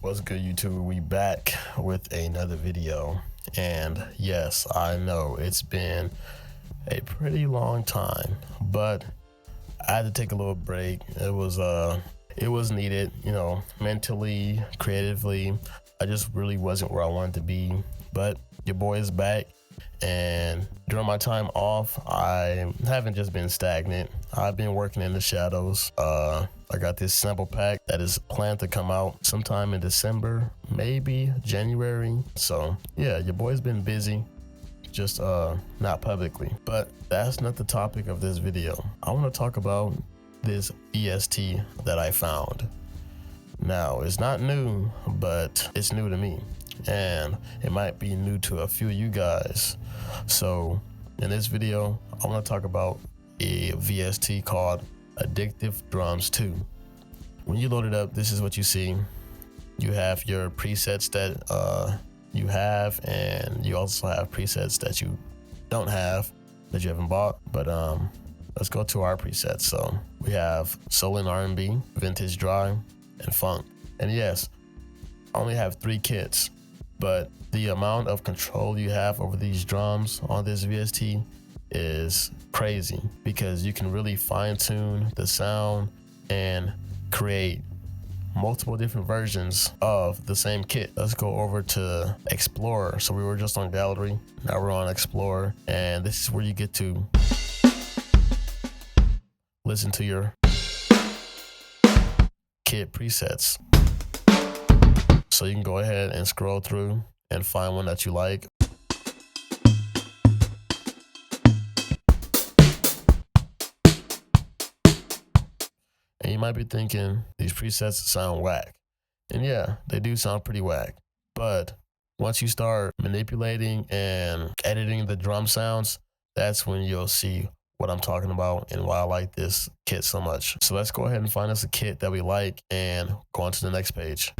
What's good, YouTube? We back with another video, and yes, I know it's been a pretty long time, but I had to take a little break. It was needed, mentally, creatively. I just really wasn't where I wanted to be, but your boy is back. And during my time off, I haven't just been stagnant. I've been working in the shadows. I got this sample pack that is planned to come out sometime in December, maybe January. So yeah, your boy's been busy, just not publicly. But that's not the topic of this video. I want to talk about this VST that I found. Now, it's not new, but it's new to me, and it might be new to a few of you guys. So in this video, I want to talk about a VST called Addictive Drums 2. When you load it up, this is what you see. You have your presets that you have, and you also have presets that you don't have, that you haven't bought. But let's go to our presets. So we have soul and R&B, vintage dry, and funk. And yes, I only have 3 kits, but the amount of control you have over these drums on this VST is crazy, because you can really fine-tune the sound and create multiple different versions of the same kit. Let's go over to Explorer. So we were just on Gallery, now we're on Explorer, and this is where you get to listen to your kit presets. So you can go ahead and scroll through and find one that you like. And you might be thinking these presets sound whack. And yeah, they do sound pretty whack. But once you start manipulating and editing the drum sounds, that's when you'll see what I'm talking about and why I like this kit so much. So let's go ahead and find us a kit that we like and go on to the next page.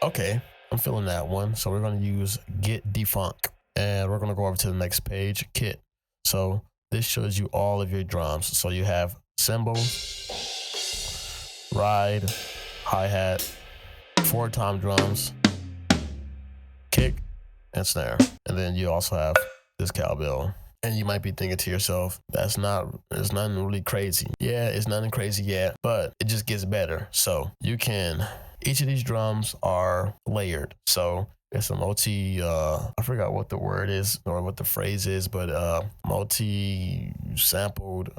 Okay, I'm feeling that one. So we're going to use Get Defunk, and we're going to go over to the next page, kit. So this shows you all of your drums. So you have cymbal, ride, hi-hat, 4 tom drums, kick, and snare. And then you also have this cowbell. And you might be thinking to yourself, it's nothing really crazy. Yeah, it's nothing crazy yet, but it just gets better. So each of these drums are layered. So it's a I forgot what the word is or what the phrase is, but multi-sampled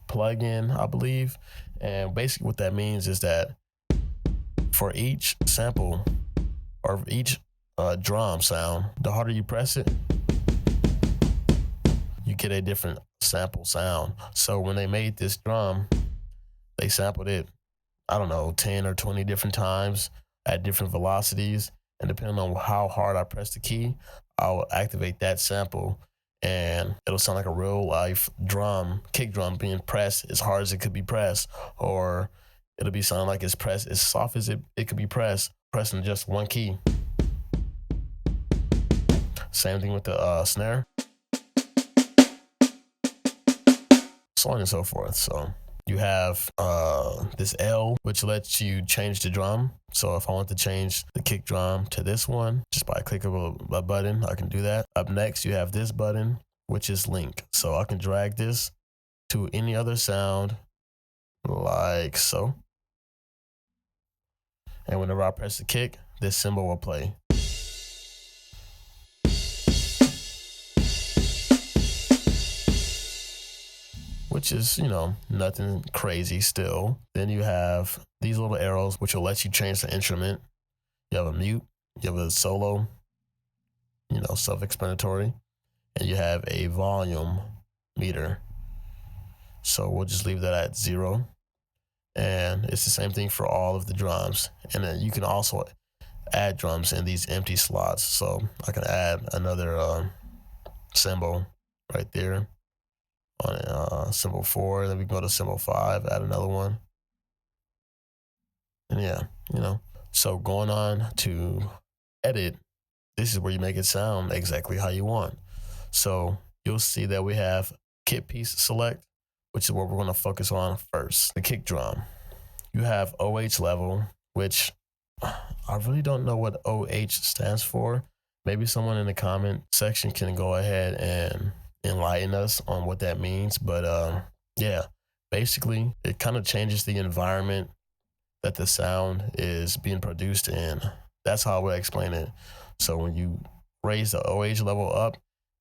plug-in, I believe. And basically what that means is that for each sample or each drum sound, the harder you press it, you get a different sample sound. So when they made this drum, they sampled it, I don't know, 10 or 20 different times at different velocities. And depending on how hard I press the key, I'll activate that sample, and it'll sound like a real life drum, kick drum being pressed as hard as it could be pressed, or it'll be sounding like it's pressed as soft as it could be pressing just one key. Same thing with the snare, so on and so forth. So you have this L, which lets you change the drum. So if I want to change the kick drum to this one, just by a click of a button, I can do that. Up next, you have this button, which is link. So I can drag this to any other sound like so. And whenever I press the kick, this cymbal will play. Which is, nothing crazy still. Then you have these little arrows, which will let you change the instrument. You have a mute, you have a solo, self-explanatory, and you have a volume meter. So we'll just leave that at 0. And it's the same thing for all of the drums. And then you can also add drums in these empty slots. So I can add another cymbal right there on cymbal 4, then we can go to cymbal 5, add another one. And yeah, so going on to edit, this is where you make it sound exactly how you want. So you'll see that we have kit piece select, which is what we're going to focus on first. The kick drum. You have OH level, which I really don't know what OH stands for. Maybe someone in the comment section can go ahead and enlighten us on what that means. But yeah, basically it kind of changes the environment that the sound is being produced in. That's how I would explain it. So when you raise the OH level up,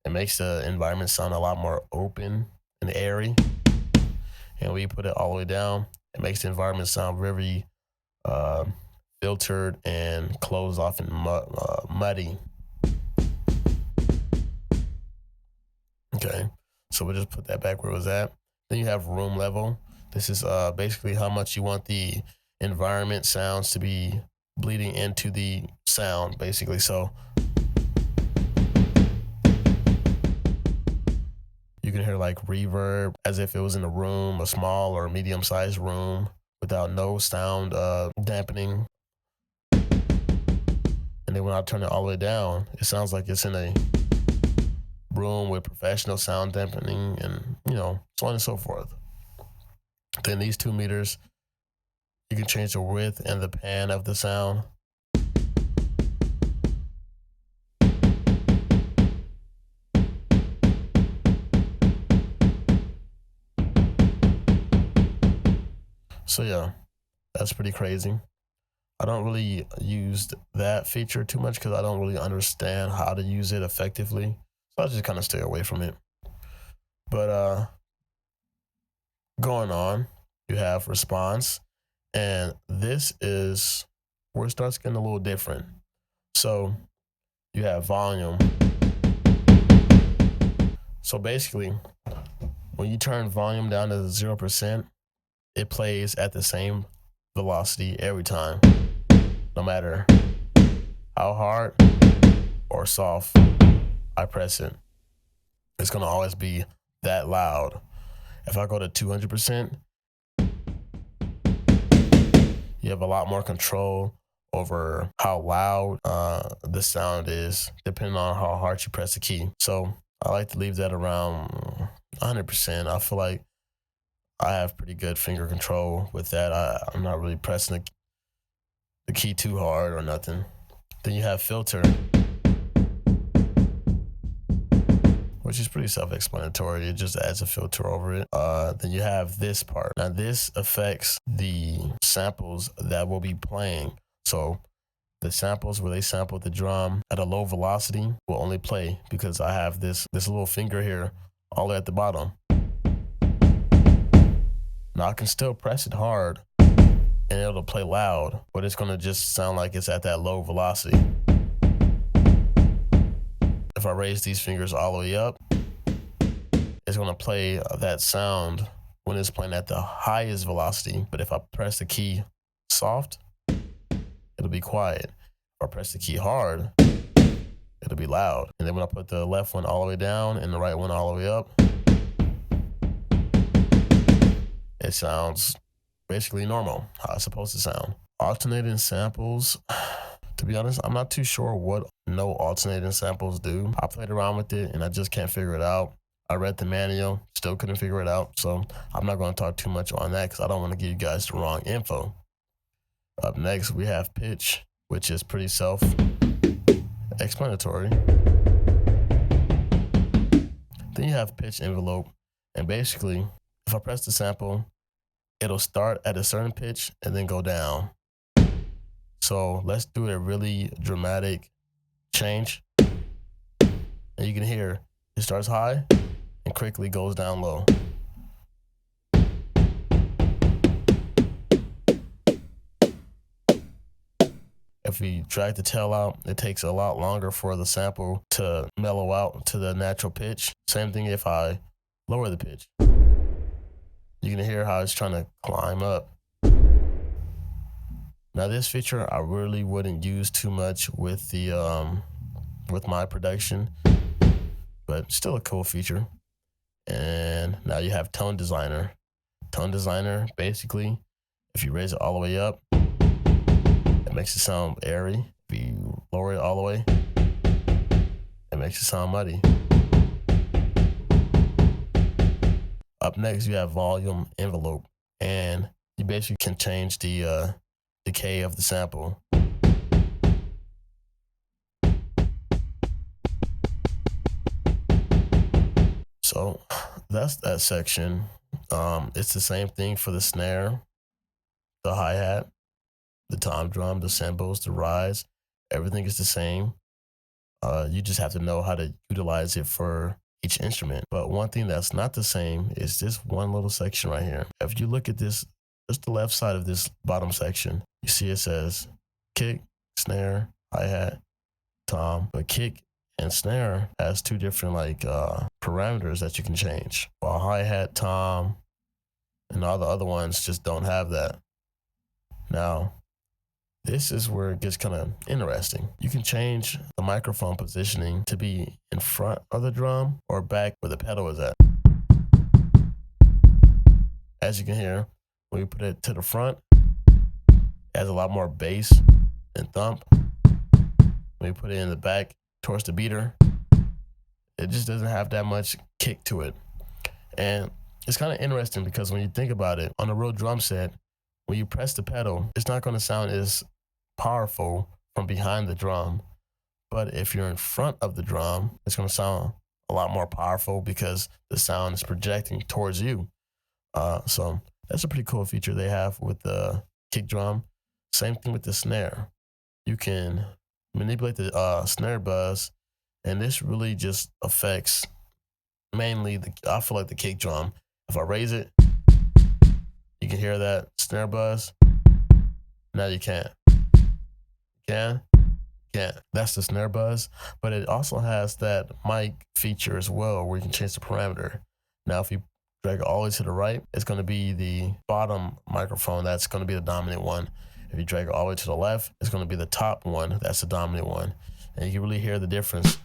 it makes the environment sound a lot more open and airy. And when you put it all the way down, it makes the environment sound very filtered and closed off and muddy. Okay, so we'll just put that back where it was at. Then you have room level. This is basically how much you want the environment sounds to be bleeding into the sound, basically. So you can hear like reverb as if it was in a room, a small or medium sized room without no sound dampening. And then when I turn it all the way down, it sounds like it's in a room with professional sound dampening and, so on and so forth. Then these 2 meters, you can change the width and the pan of the sound. So yeah, that's pretty crazy. I don't really use that feature too much because I don't really understand how to use it effectively. So I just kind of stay away from it. But going on, you have response. And this is where it starts getting a little different. So you have volume. So basically, when you turn volume down to 0%, it plays at the same velocity every time, no matter how hard or soft I press it. It's going to always be that loud. If I go to 200%, you have a lot more control over how loud the sound is, depending on how hard you press the key. So I like to leave that around 100%. I feel like I have pretty good finger control with that. I'm not really pressing the key too hard or nothing. Then you have filter, which is pretty self-explanatory. It just adds a filter over it. Then you have this part. Now this affects the samples that will be playing. So the samples where they sample the drum at a low velocity will only play because I have this little finger here all the way at the bottom. Now I can still press it hard and it'll play loud, but it's gonna just sound like it's at that low velocity. If I raise these fingers all the way up, it's gonna play that sound when it's playing at the highest velocity. But if I press the key soft, it'll be quiet. If I press the key hard, it'll be loud. And then when I put the left one all the way down and the right one all the way up, it sounds basically normal, how it's supposed to sound. Alternating samples, to be honest, I'm not too sure what no alternating samples do. I played around with it and I just can't figure it out. I read the manual, still couldn't figure it out. So I'm not going to talk too much on that because I don't want to give you guys the wrong info. Up next, we have pitch, which is pretty self-explanatory. Then you have pitch envelope. And basically, if I press the sample, it'll start at a certain pitch and then go down. So let's do a really dramatic change. And you can hear it starts high and quickly goes down low. If we drag the tail out, it takes a lot longer for the sample to mellow out to the natural pitch. Same thing if I lower the pitch. You can hear how it's trying to climb up. Now this feature I really wouldn't use too much with the with my production, but still a cool feature. And now you have tone designer. Tone designer, basically, if you raise it all the way up, it makes it sound airy. If you lower it all the way, it makes it sound muddy. Up next, you have volume envelope, and you basically can change the decay of the sample. So that's that section. It's the same thing for the snare, the hi-hat, the tom drum, the cymbals, the rise. Everything is the same. You just have to know how to utilize it for each instrument. But one thing that's not the same is this one little section right here. If you look at this, just the left side of this bottom section, you see it says kick, snare, hi-hat, tom. But kick and snare has two different parameters that you can change, while hi-hat, tom, and all the other ones just don't have that. Now, this is where it gets kind of interesting. You can change the microphone positioning to be in front of the drum or back where the pedal is at. As you can hear, when we put it to the front, it has a lot more bass and thump. When we put it in the back towards the beater, it just doesn't have that much kick to it. And it's kind of interesting because when you think about it, on a real drum set, when you press the pedal, it's not going to sound as powerful from behind the drum. But if you're in front of the drum, it's going to sound a lot more powerful because the sound is projecting towards you. So that's a pretty cool feature they have with the kick drum. Same thing with the snare. You can manipulate the snare buzz, and this really just affects mainly I feel like the kick drum. If I raise it, you can hear that snare buzz. Now you can't. Can't. That's the snare buzz, but it also has that mic feature as well where you can change the parameter. Now, if you drag it all the way to the right, it's going to be the bottom microphone. That's going to be the dominant one. If you drag it all the way to the left, it's going to be the top one. That's the dominant one. And you can really hear the difference.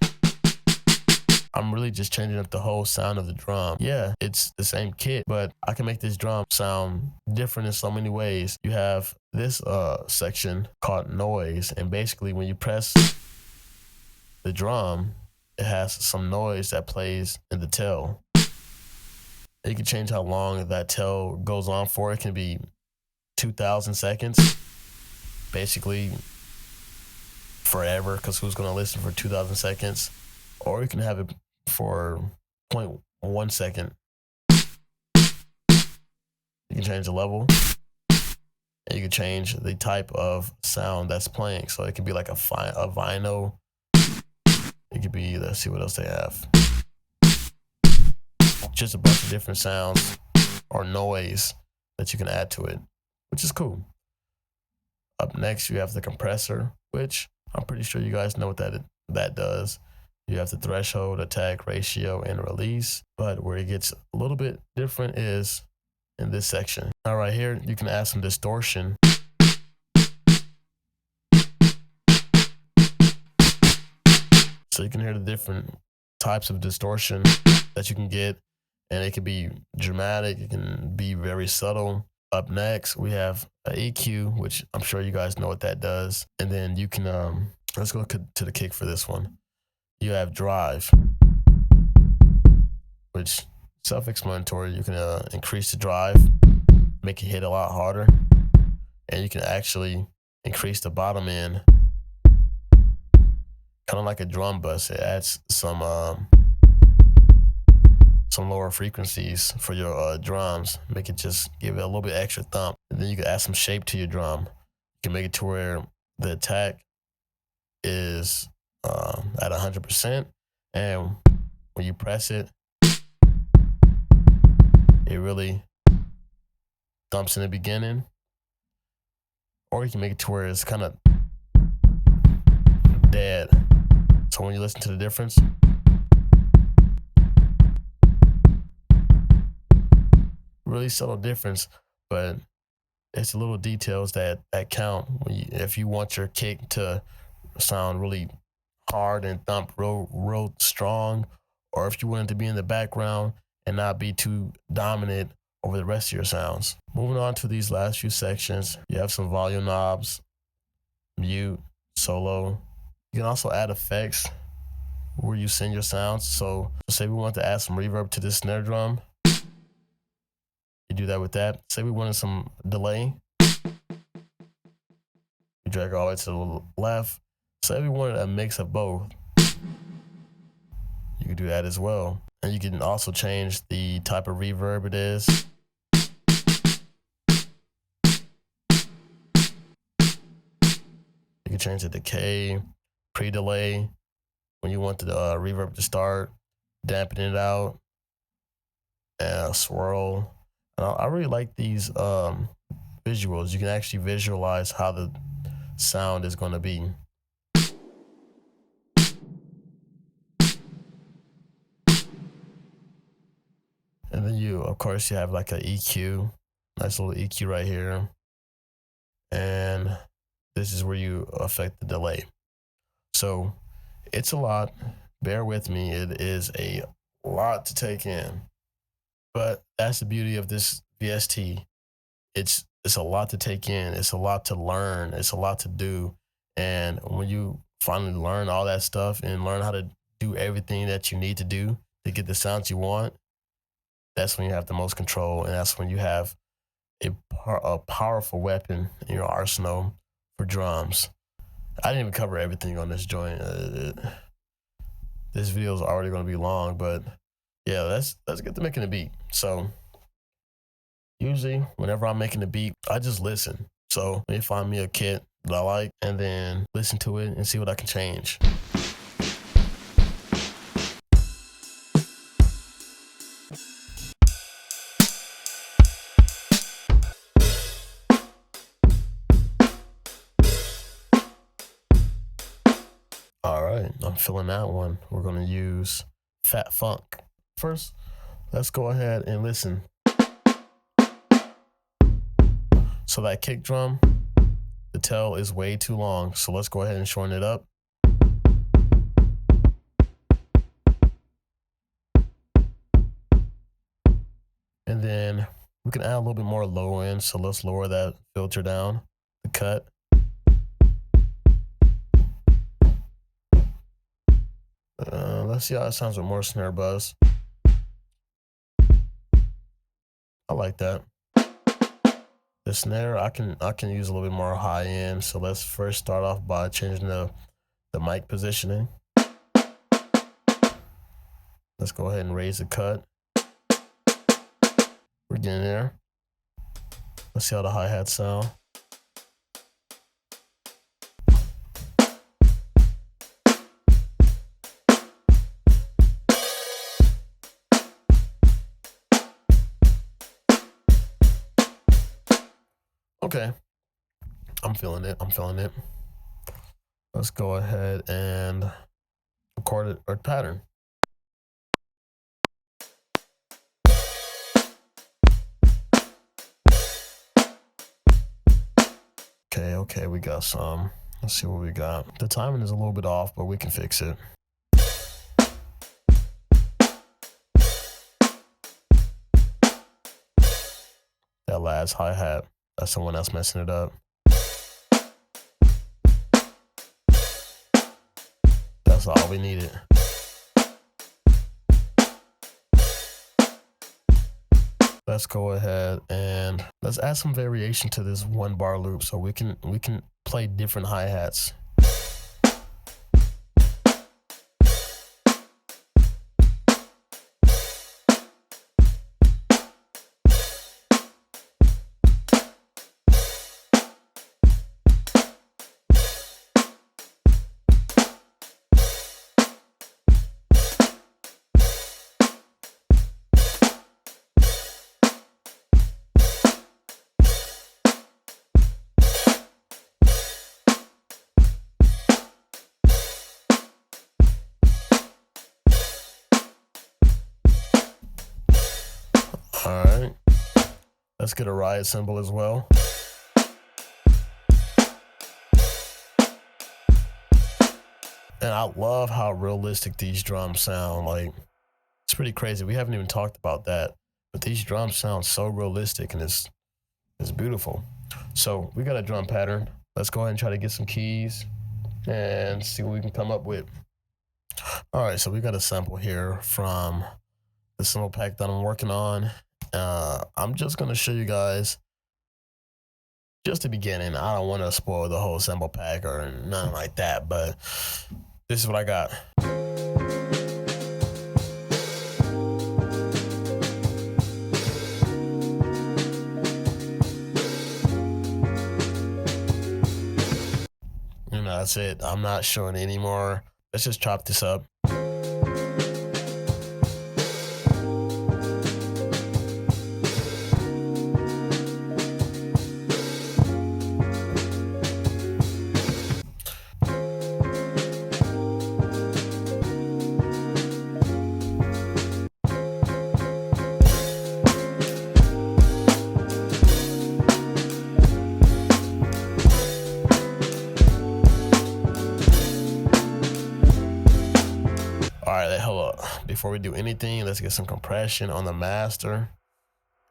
I'm really just changing up the whole sound of the drum. Yeah, it's the same kit, but I can make this drum sound different in so many ways. You have this section called noise, and basically when you press the drum, it has some noise that plays in the tail. You can change how long that tail goes on for. It can be 2,000 seconds, basically forever, because who's going to listen for 2,000 seconds? Or you can have it for 0.1 second. You can change the level, and you can change the type of sound that's playing. So it could be like a vinyl. It could be, let's see what else they have. Just a bunch of different sounds or noise that you can add to it, which is cool. Up next, you have the compressor, which I'm pretty sure you guys know what that does. You have the threshold, attack, ratio, and release. But where it gets a little bit different is in this section. Now right here, you can add some distortion. So you can hear the different types of distortion that you can get. And it can be dramatic. It can be very subtle. Up next, we have an EQ, which I'm sure you guys know what that does. And then you can, let's go to the kick for this one. You have drive, which self-explanatory. You can increase the drive, make it hit a lot harder, and you can actually increase the bottom end, kind of like a drum bus. It adds some lower frequencies for your drums, make it just give it a little bit extra thump. And then you can add some shape to your drum. You can make it to where the attack is at 100%, and when you press it, it really thumps in the beginning. Or you can make it to where it's kind of dead. So when you listen to the difference, really subtle difference, but it's the little details that count if you want your kick to sound really hard and thump real strong, or if you want it to be in the background and not be too dominant over the rest of your sounds. Moving on to these last few sections, you have some volume knobs, mute, solo. You can also add effects where you send your sounds. So say we want to add some reverb to this snare drum. You do that with that. Say we wanted some delay. You drag all the way to the left. Say we wanted a mix of both. You can do that as well. And you can also change the type of reverb it is. You can change the decay, pre-delay, when you want the reverb to start, dampen it out, and swirl. And I really like these visuals. You can actually visualize how the sound is going to be. And then of course, you have like an EQ, nice little EQ right here. And this is where you affect the delay. So it's a lot. Bear with me. It is a lot to take in. But that's the beauty of this VST. It's a lot to take in. It's a lot to learn. It's a lot to do. And when you finally learn all that stuff and learn how to do everything that you need to do to get the sounds you want, that's when you have the most control, and that's when you have a powerful weapon in your arsenal for drums. I didn't even cover everything on this joint. This video is already going to be long, but yeah, let's get to making a beat. So usually whenever I'm making a beat, I just listen. So let me find me a kit that I like and then listen to it and see what I can change. All right, I'm feeling that one. We're going to use Fat Funk. First, let's go ahead and listen. So that kick drum, the tail is way too long. So let's go ahead and shorten it up. And then we can add a little bit more low end. So let's lower that filter down, the cut. Let's see how it sounds with more snare buzz. I like that. The snare, I can use a little bit more high end. So let's first start off by changing the mic positioning. Let's go ahead and raise the cut. We're getting there. Let's see how the hi-hats sound. Okay, I'm feeling it. Let's go ahead and record it or pattern. Okay, we got some. Let's see what we got. The timing is a little bit off, but we can fix it. That last hi-hat, that's the one that's messing it up. That's all we needed. Let's go ahead and let's add some variation to this 1-bar loop so we can play different hi-hats. All right, let's get a riot cymbal as well. And I love how realistic these drums sound. Like, it's pretty crazy. We haven't even talked about that, but these drums sound so realistic and it's beautiful. So we got a drum pattern. Let's go ahead and try to get some keys and see what we can come up with. All right, so we got a sample here from the cymbal pack that I'm working on, I'm just gonna show you guys just the beginning. I don't want to spoil the whole sample pack or nothing like that, but this is what I got. And that's it. I'm not showing anymore. Let's just chop this up. All right, hold up. Before we do anything, let's get some compression on the master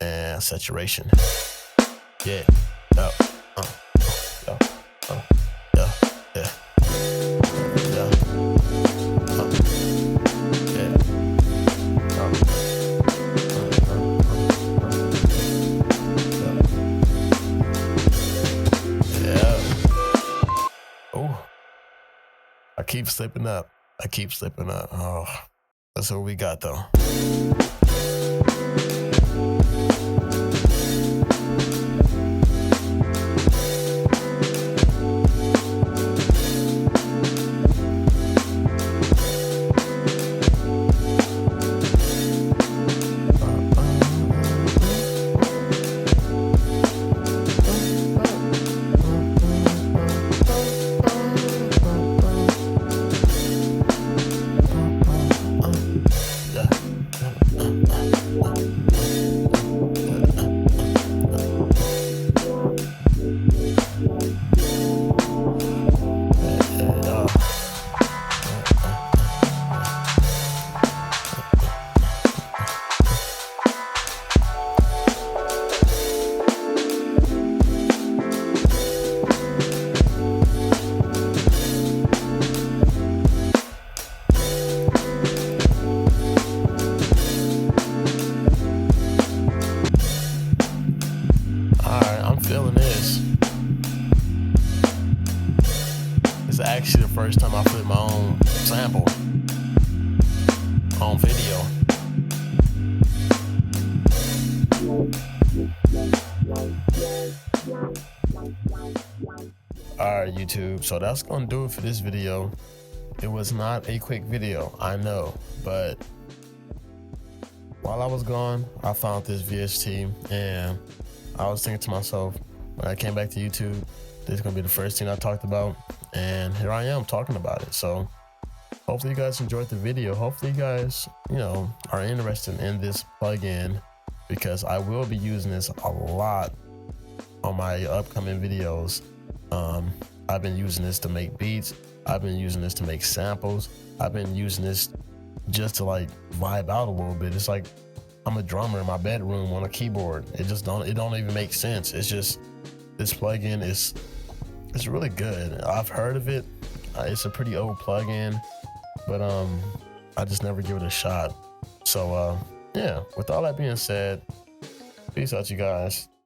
and saturation. Yeah. Yeah. Yeah. Yeah. Yeah. Yeah. Oh, I keep slipping up. Oh, that's what we got though. Feeling this. It's actually the first time I put my own sample on video. Alright, YouTube, so that's gonna do it for this video. It was not a quick video, I know, but while I was gone, I found this VST and I was thinking to myself, when I came back to YouTube, this is gonna be the first thing I talked about, and here I am talking about it. So hopefully you guys enjoyed the video. Hopefully you guys, are interested in this plugin, because I will be using this a lot on my upcoming videos. I've been using this to make beats. I've been using this to make samples. I've been using this just to like vibe out a little bit. It's like I'm a drummer in my bedroom on a keyboard. It don't even make sense. It's just, this plugin it's really good. I've heard of it. It's a pretty old plugin, but I just never give it a shot. So yeah, with all that being said, peace out, you guys.